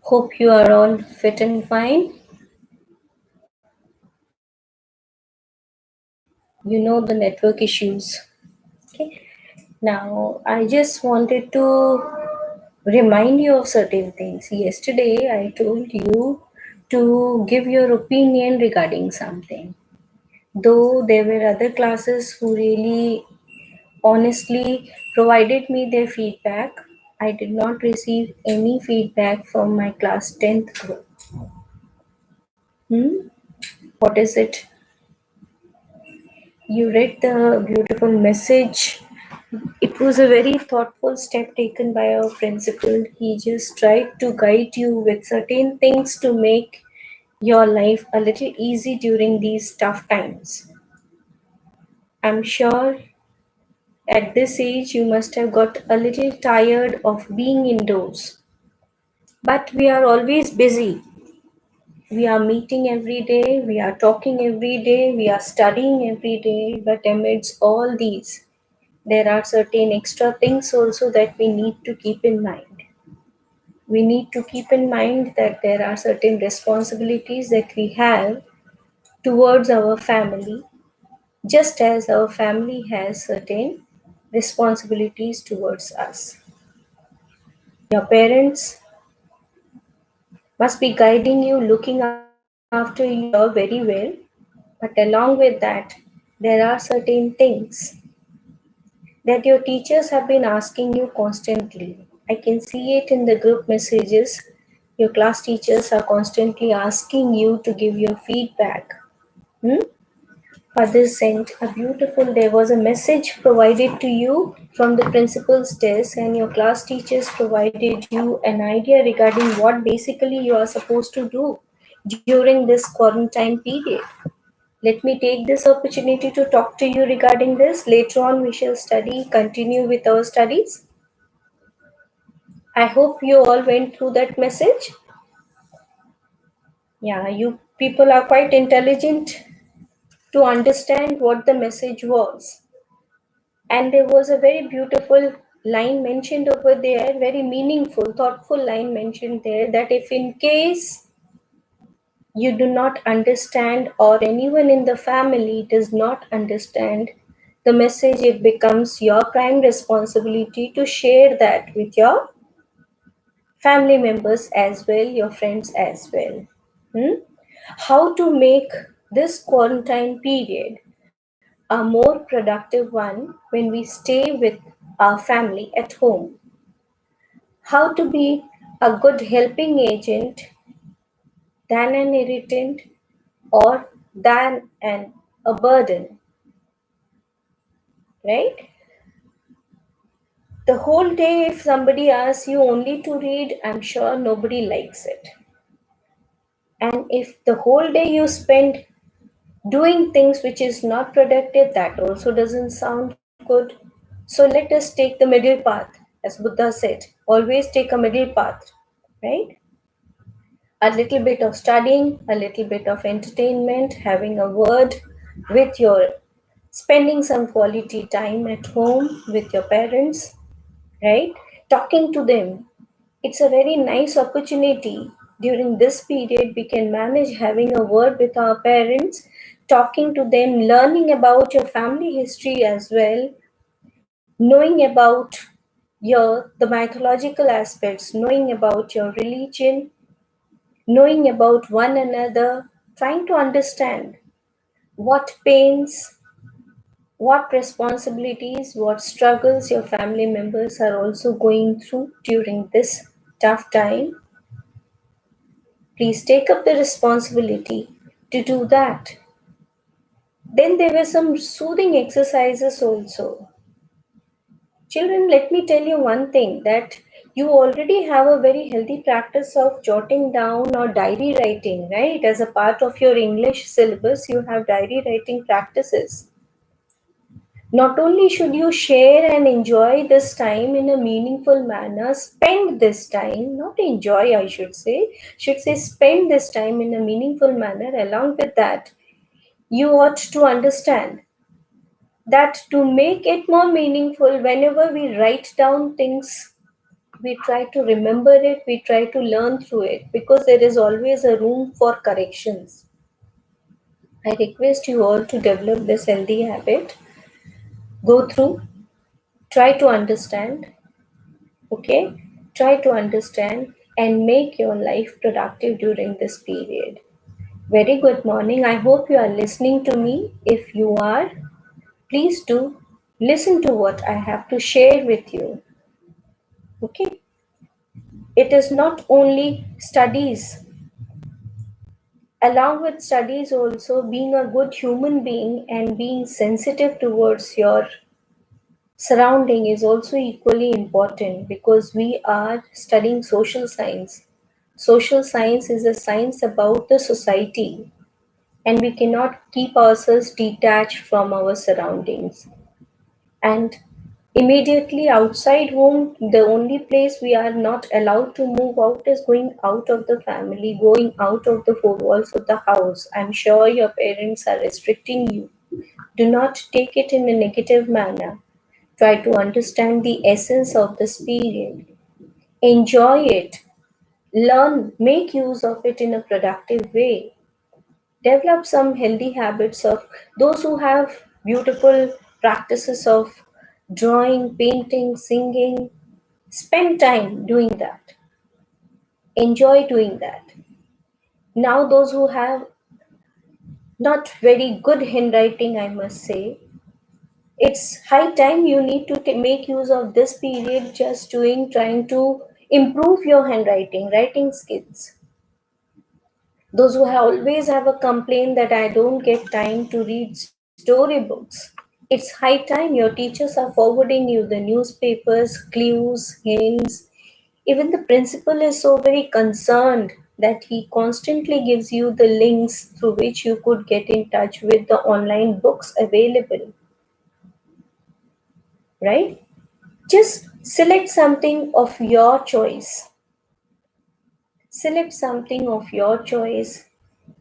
Hope you are all fit and fine. You know the network issues. Okay. Now, I just wanted to remind you of certain things. Yesterday, I told you to give your opinion regarding something. Though there were other classes who really honestly provided me their feedback, I did not receive any feedback from my class 10th group. What is it? You read the beautiful message. It was a very thoughtful step taken by our principal. He just tried to guide you with certain things to make your life a little easy during these tough times. I'm sure at this age you must have got a little tired of being indoors. But we are always busy. We are meeting every day, we are talking every day, we are studying every day, but amidst all these, there are certain extra things also that we need to keep in mind. We need to keep in mind that there are certain responsibilities that we have towards our family, just as our family has certain responsibilities towards us. Your parents must be guiding you, looking after you very well, but along with that, there are certain things that your teachers have been asking you constantly. I can see it in the group messages. Your class teachers are constantly asking you to give your feedback. Hmm? Others sent a beautiful, there was a message provided to you from the principal's desk, and your class teachers provided you an idea regarding what basically you are supposed to do during this quarantine period. Let me take this opportunity to talk to you regarding this. Later on, we shall continue with our studies. I hope you all went through that message. Yeah, you people are quite intelligent to understand what the message was. And there was a very beautiful line mentioned over there, very meaningful, thoughtful line mentioned there, that if in case you do not understand or anyone in the family does not understand the message, it becomes your prime responsibility to share that with your family members as well, your friends as well. Hmm? How to make this quarantine period a more productive one when we stay with our family at home? How to be a good helping agent than an irritant or than a burden, right? The whole day, if somebody asks you only to read, I'm sure nobody likes it. And if the whole day you spend doing things which is not productive, that also doesn't sound good. So let us take the middle path, as Buddha said. Always take a middle path, right? A little bit of studying, a little bit of entertainment, having a word with your, spending some quality time at home with your parents, right? Talking to them. It's a very nice opportunity. During this period, we can manage having a word with our parents, talking to them, learning about your family history as well, knowing about the mythological aspects, knowing about your religion, knowing about one another, trying to understand what pains, what responsibilities, what struggles your family members are also going through during this tough time. Please take up the responsibility to do that. Then there were some soothing exercises also. Children, let me tell you one thing, that you already have a very healthy practice of jotting down or diary writing, right? As a part of your English syllabus, you have diary writing practices. Not only should you share and enjoy this time in a meaningful manner, spend this time, not enjoy, I should say spend this time in a meaningful manner. Along with that, you ought to understand that to make it more meaningful, whenever we write down things, we try to remember it, we try to learn through it, because there is always a room for corrections. I request you all to develop this healthy habit. Go through, try to understand, okay? Try to understand and make your life productive during this period. Very good morning. I hope you are listening to me. If you are, please do listen to what I have to share with you. Okay? It is not only studies. Along with studies, also being a good human being and being sensitive towards your surrounding is also equally important, because we are studying social science. Social science is a science about the society, and we cannot keep ourselves detached from our surroundings. And immediately outside home, the only place we are not allowed to move out is going out of the family, going out of the four walls of the house. I'm sure your parents are restricting you. Do not take it in a negative manner. Try to understand the essence of this period. Enjoy it. Learn, make use of it in a productive way. Develop some healthy habits of those who have beautiful practices of drawing, painting, singing. Spend time doing that. Enjoy doing that. Now, those who have not very good handwriting, I must say, it's high time you need to make use of this period just trying to improve your handwriting, writing skills. Those who always have a complaint that I don't get time to read storybooks, it's high time your teachers are forwarding you the newspapers, clues, hints. Even the principal is so very concerned that he constantly gives you the links through which you could get in touch with the online books available, right? Just select something of your choice. Select something of your choice.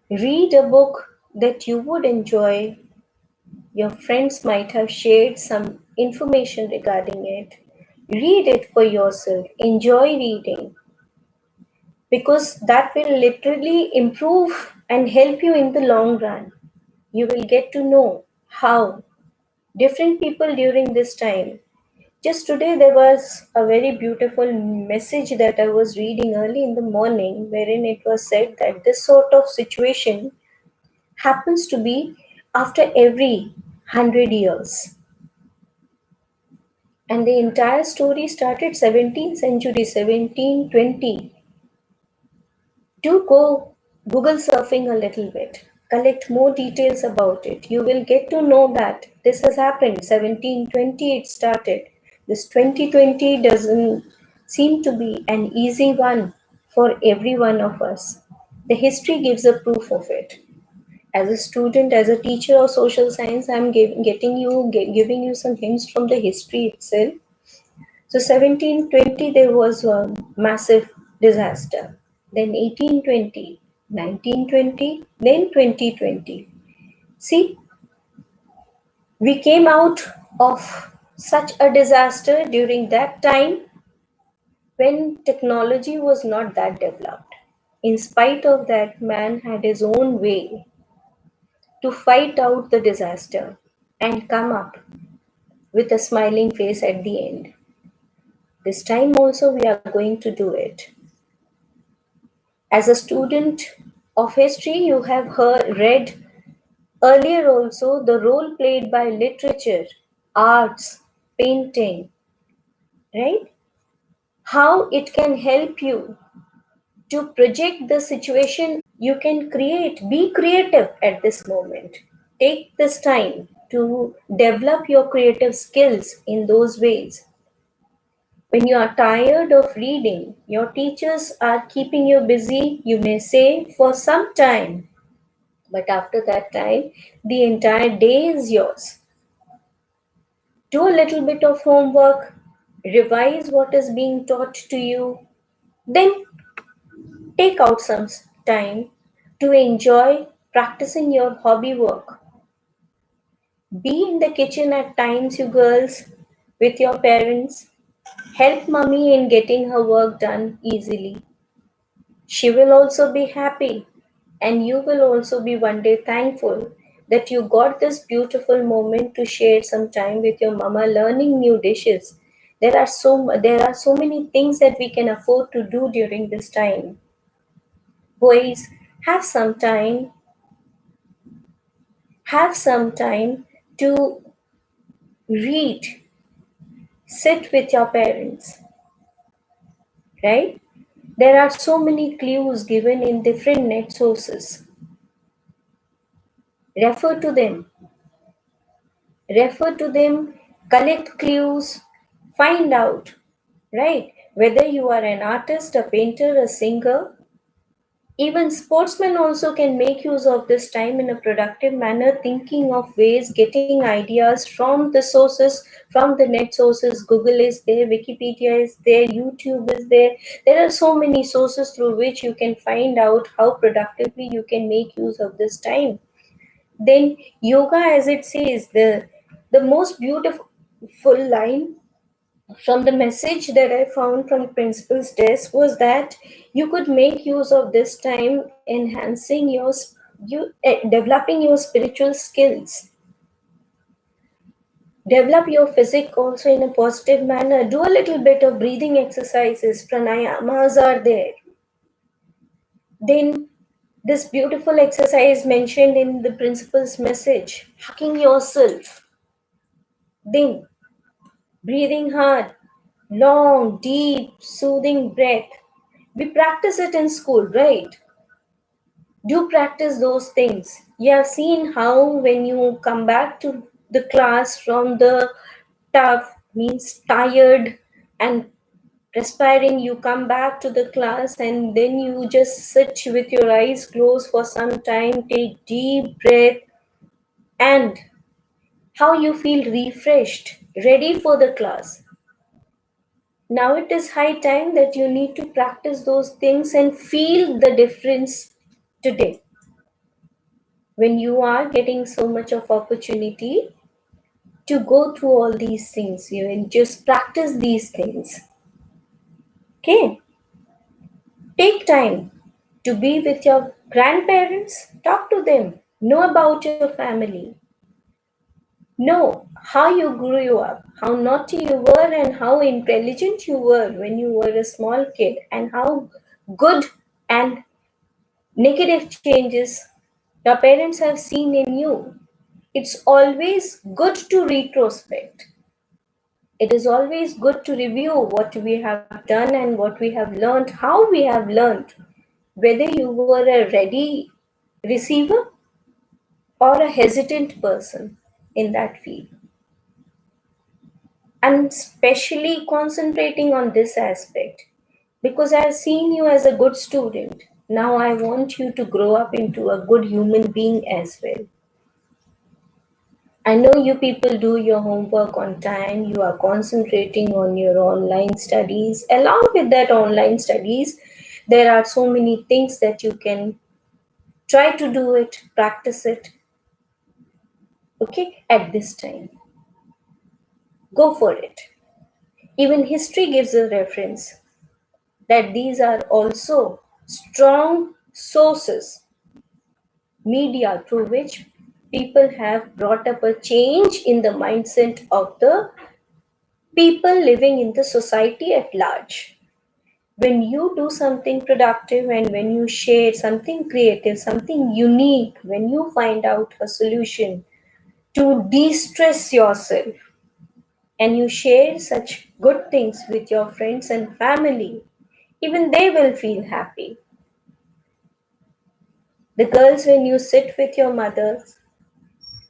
Read a book that you would enjoy. Your friends might have shared some information regarding it. Read it for yourself. Enjoy reading, because that will literally improve and help you in the long run. You will get to know how different people during this time. Just today, there was a very beautiful message that I was reading early in the morning, wherein it was said that this sort of situation happens to be after every 100 years. And the entire story started 17th century, 1720. Do go Google surfing a little bit. Collect more details about it. You will get to know that this has happened. 1720 it started. This 2020 doesn't seem to be an easy one for every one of us. The history gives a proof of it. As a student, as a teacher of social science, I'm giving you some hints from the history itself. So 1720, there was a massive disaster. Then 1820, 1920, then 2020. See, we came out of such a disaster during that time when technology was not that developed. In spite of that, man had his own way to fight out the disaster and come up with a smiling face at the end. This time also, we are going to do it. As a student of history, you have read earlier also the role played by literature, arts, painting, right? How it can help you to project the situation. You can be creative at this moment. Take this time to develop your creative skills in those ways. When you are tired of reading, your teachers are keeping you busy, you may say, for some time. But after that time, the entire day is yours. Do a little bit of homework, revise what is being taught to you, then take out some time to enjoy practicing your hobby work. Be in the kitchen at times, you girls, with your parents. Help mummy in getting her work done easily. She will also be happy, and you will also be one day thankful that you got this beautiful moment to share some time with your mama learning new dishes. There are so many things that we can afford to do during this time. Boys, have some time, have some time to read, sit with your parents, right? There are so many clues given in different net sources. Refer to them. Refer to them, collect clues, find out, right? Whether you are an artist, a painter, a singer, even sportsmen also can make use of this time in a productive manner, thinking of ways, getting ideas from the sources, from the net sources. Google is there, Wikipedia is there, YouTube is there. There are so many sources through which you can find out how productively you can make use of this time. Then yoga, as it says, the most beautiful line from the message that I found from principal's desk was that you could make use of this time enhancing developing your spiritual skills, develop your physique also in a positive manner, do a little bit of breathing exercises, pranayamas are there. Then this beautiful exercise mentioned in the principal's message, hugging yourself, then breathing hard, long, deep, soothing breath. We practice it in school, right? Do practice those things. You have seen how when you come back to the class from the tough, means tired and perspiring, you come back to the class and then you just sit with your eyes closed for some time, take deep breath, and how you feel refreshed, ready for the class. Now it is high time that you need to practice those things and feel the difference today when you are getting so much of opportunity to go through all these things. You will just practice these things. Okay, take time to be with your grandparents, talk to them, know about your family, know how you grew up, how naughty you were and how intelligent you were when you were a small kid, and how good and negative changes your parents have seen in you. It's always good to retrospect. It is always good to review what we have done and what we have learned, how we have learned, whether you were a ready receiver or a hesitant person in that field. And especially concentrating on this aspect because I've seen you as a good student. Now I want you to grow up into a good human being as well. I know you people do your homework on time, you are concentrating on your online studies. Along with that online studies, there are so many things that you can try to do it, practice it, okay, at this time. Go for it. Even history gives a reference that these are also strong sources, media through which people have brought up a change in the mindset of the people living in the society at large. When you do something productive and when you share something creative, something unique, when you find out a solution to de stress yourself and you share such good things with your friends and family, even they will feel happy. The girls, when you sit with your mothers,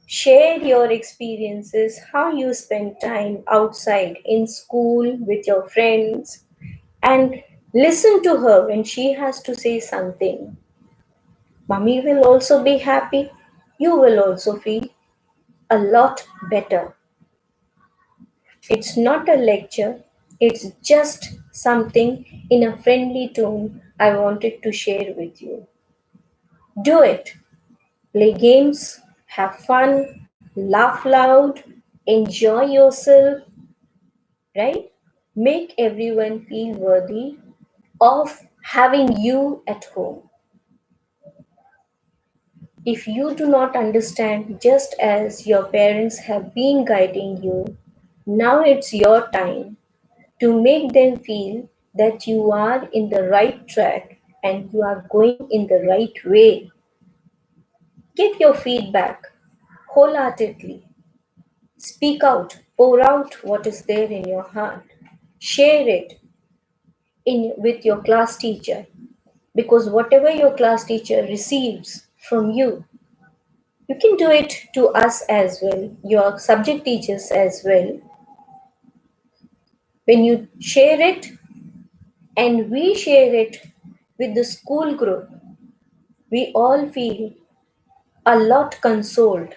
share your experiences, how you spend time outside in school with your friends, and listen to her when she has to say something. Mummy will also be happy. You will also feel a lot better. It's not a lecture, it's just something in a friendly tone I wanted to share with you. Do it. Play games, have fun, laugh loud, enjoy yourself, right? Make everyone feel worthy of having you at home. If you do not understand, just as your parents have been guiding you, now it's your time to make them feel that you are in the right track and you are going in the right way. Give your feedback wholeheartedly. Speak out, pour out what is there in your heart. Share it with your class teacher, because whatever your class teacher receives from you, you can do it to us as well, your subject teachers as well. When you share it and we share it with the school group, we all feel a lot consoled,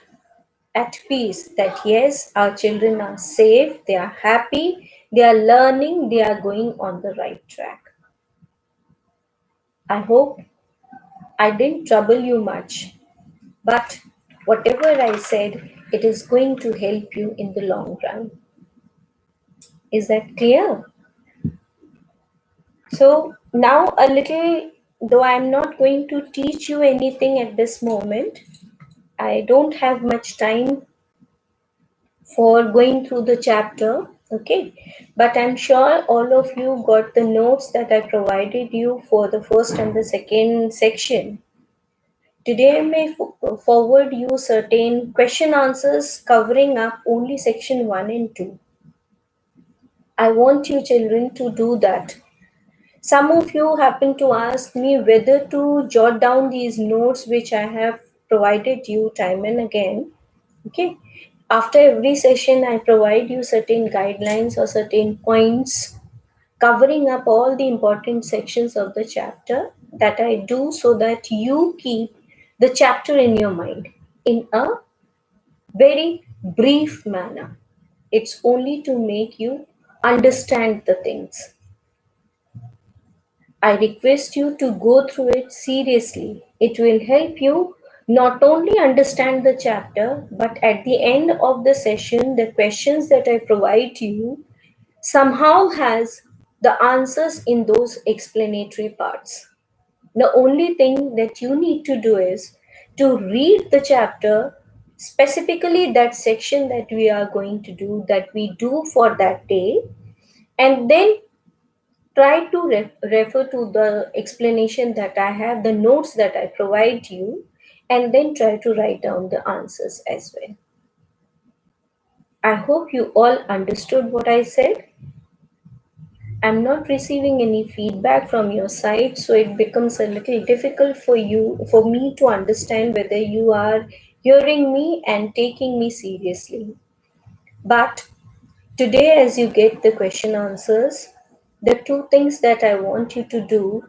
at peace, that yes, our children are safe, they are happy, they are learning, they are going on the right track. I hope I didn't trouble you much, but whatever I said, it is going to help you in the long run. Is that clear? So now a little, though I'm not going to teach you anything at this moment, I don't have much time for going through the chapter, okay? But I'm sure all of you got the notes that I provided you for the first and the second section. Today I may forward you certain question answers covering up only section 1 and 2. I want you children to do that. Some of you happen to ask me whether to jot down these notes which I have provided you time and again. Okay. After every session, I provide you certain guidelines or certain points covering up all the important sections of the chapter that I do so that you keep the chapter in your mind in a very brief manner. It's only to make you understand the things. I request you to go through it seriously. It will help you not only understand the chapter, but at the end of the session, the questions that I provide to you somehow has the answers in those explanatory parts. The only thing that you need to do is to read the chapter, specifically that section that we are going to do, that we do for that day, and then try to refer to the explanation that I have, the notes that I provide you, and then try to write down the answers as well. I hope you all understood what I said. I'm not receiving any feedback from your side, so it becomes a little difficult for me to understand whether you are hearing me and taking me seriously. But today, as you get the question answers, the two things that I want you to do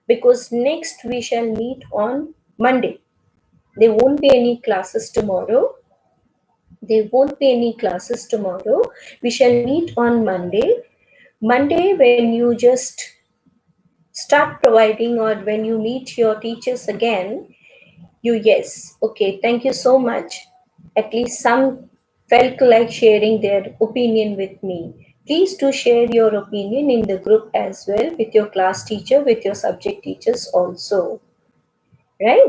because next we shall meet on Monday. There won't be any classes tomorrow. There won't be any classes tomorrow. We shall meet on Monday. Monday, when you just start providing or when you meet your teachers again, yes, okay, thank you so much. At least some felt like sharing their opinion with me. Please do share your opinion in the group as well with your class teacher, with your subject teachers also, right?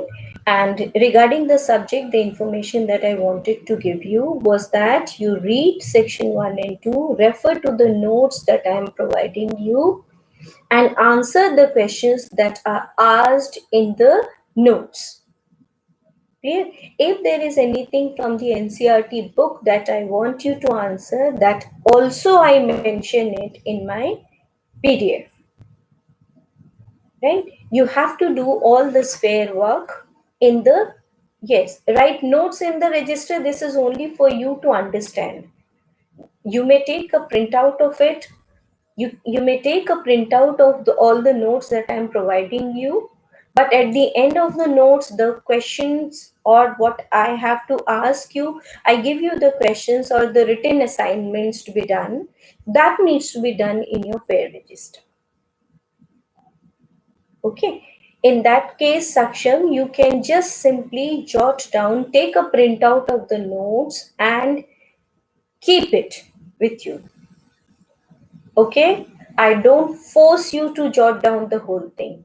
And regarding the subject, the information that I wanted to give you was that you read section 1 and 2, refer to the notes that I am providing you, and answer the questions that are asked in the notes. Clear? If there is anything from the NCERT book that I want you to answer, that also I mention it in my PDF. Right? You have to do all this fair work in the, yes, write notes in the register. This is only for you to understand. You may take a printout of it. You may take a printout of all the notes that I'm providing you, but at the end of the notes, the questions or what I have to ask you, I give you the questions or the written assignments to be done. That needs to be done in your fair register. Okay. In that case, Saksham, you can just simply jot down, take a printout of the notes and keep it with you. Okay? I don't force you to jot down the whole thing.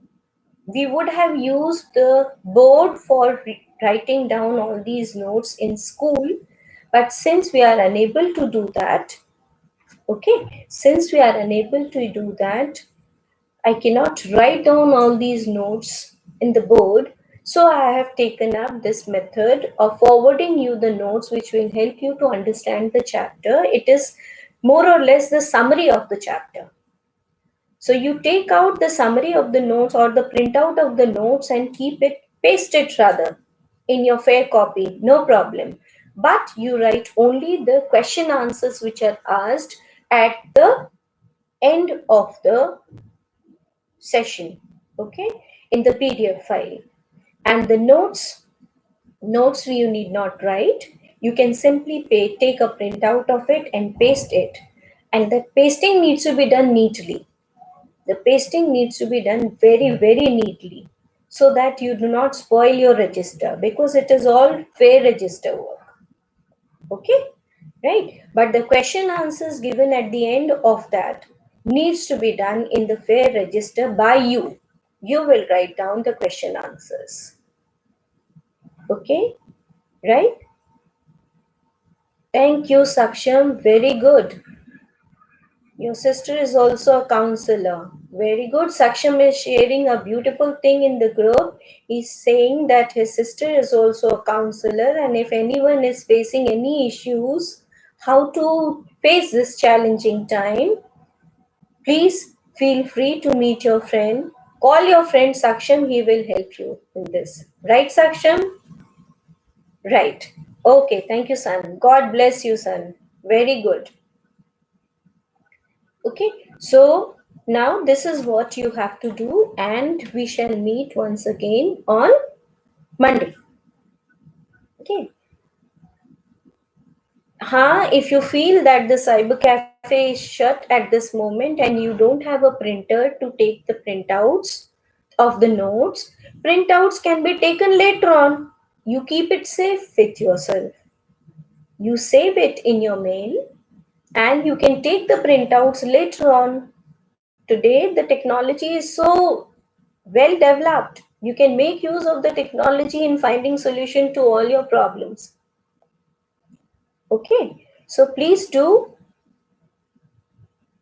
We would have used the board for writing down all these notes in school, but since we are unable to do that, okay, since we are unable to do that, I cannot write down all these notes in the board. So I have taken up this method of forwarding you the notes, which will help you to understand the chapter. It is more or less the summary of the chapter. So you take out the summary of the notes or the printout of the notes and keep it, paste it rather in your fair copy, no problem. But you write only the question answers which are asked at the end of the session, okay, in the PDF file. And the notes you need not write. You can simply take a printout of it and paste it. And the pasting needs to be done neatly. The pasting needs to be done very, very neatly so that you do not spoil your register because it is all fair register work. Okay? Right? But the question answers given at the end of that needs to be done in the fair register by you. You will write down the question answers. Okay? Right? Thank you, Saksham. Very good. Your sister is also a counselor. Very good. Saksham is sharing a beautiful thing in the group. He's saying that his sister is also a counselor, and if anyone is facing any issues, how to face this challenging time, please feel free to meet your friend. Call your friend Saksham, he will help you in this. Right, Saksham? Right. Okay, thank you, son. God bless you, son. Very good. Okay, so now this is what you have to do, and we shall meet once again on Monday. Okay. If you feel that the cyber cafe is shut at this moment and you don't have a printer to take the printouts of the notes, printouts can be taken later on. You keep it safe with yourself. You save it in your mail and you can take the printouts later on. Today, the technology is so well developed. You can make use of the technology in finding solution to all your problems. Okay, so please do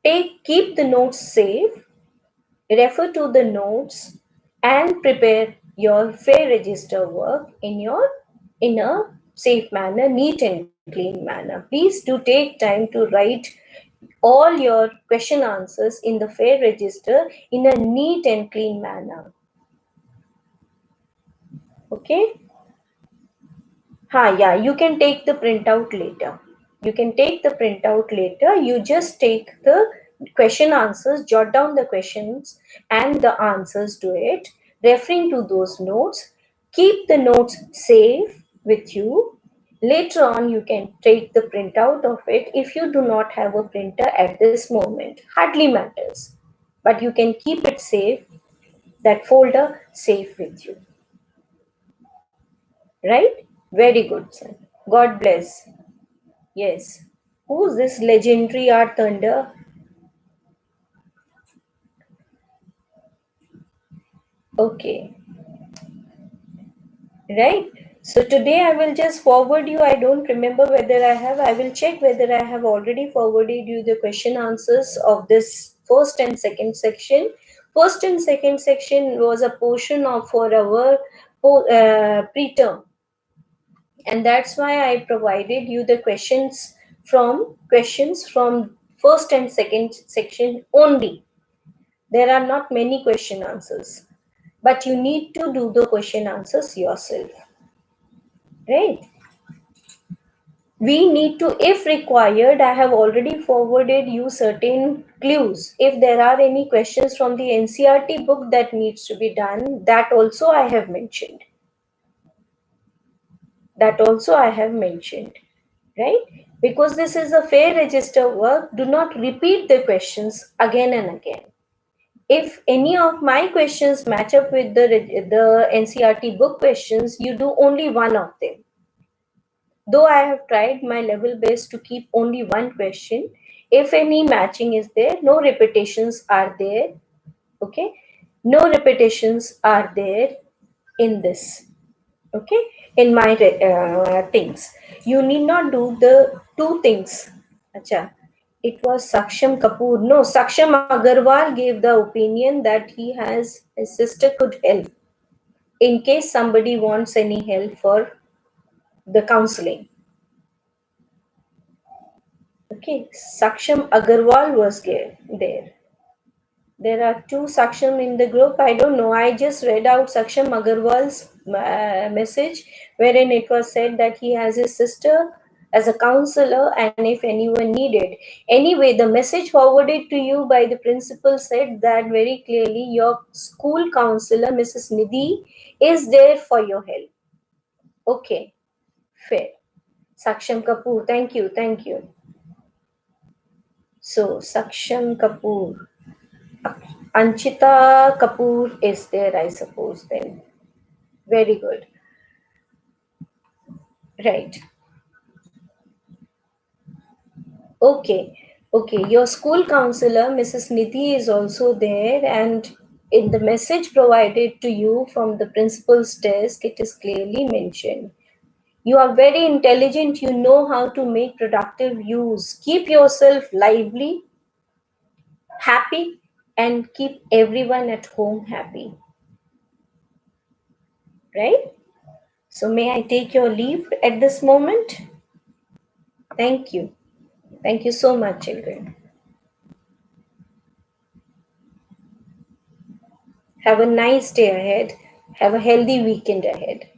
keep the notes safe, refer to the notes, and prepare your fair register work in a safe manner, neat and clean manner. Please do take time to write all your question answers in the fair register in a neat and clean manner. Okay. Yeah, you can take the printout later. You can take the printout later. You just take the question answers, jot down the questions and the answers to it, referring to those notes. Keep the notes safe with you. Later on, you can take the printout of it if you do not have a printer at this moment. Hardly matters. But you can keep it safe, that folder safe with you. Right? Very good, son. God bless. Yes. Who's this legendary art thunder? Okay. Right. So today I will just forward you. I don't remember whether I will check whether I have already forwarded you the question answers of this first and second section. First and second section was a portion of for our preterm, and that's why I provided you the questions from first and second section only. There are not many question answers, but you need to do the question answers yourself, right? We need to, if required, I have already forwarded you certain clues. If there are any questions from the NCRT book that needs to be done, that also I have mentioned. That also I have mentioned, right? Because this is a fair register work, do not repeat the questions again and again. If any of my questions match up with the NCRT book questions, you do only one of them. Though I have tried my level best to keep only one question, If any matching is there, no repetitions are there. Okay, no repetitions are there in this. Okay, in my things. You need not do the two things. Acha. It was Saksham Kapoor. No, Saksham Agarwal gave the opinion that his sister could help in case somebody wants any help for the counseling. Okay, Saksham Agarwal was there. There are two Saksham in the group. I don't know. I just read out Saksham Agarwal's message, wherein it was said that he has his sister as a counselor, and if anyone needed. Anyway, the message forwarded to you by the principal said that very clearly your school counselor, Mrs. Nidhi, is there for your help. Okay, fair. Saksham Kapoor, thank you, thank you. So, Saksham Kapoor. Anchita Kapoor is there, I suppose, then. Very good. Right. Okay. Okay. Your school counselor, Mrs. Nidhi, is also there, and in the message provided to you from the principal's desk, it is clearly mentioned. You are very intelligent, you know how to make productive use. Keep yourself lively, happy, and keep everyone at home happy. Right? So, may I take your leave at this moment? Thank you. Thank you so much, children. Have a nice day ahead. Have a healthy weekend ahead.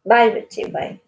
Bye, Richie. Bye.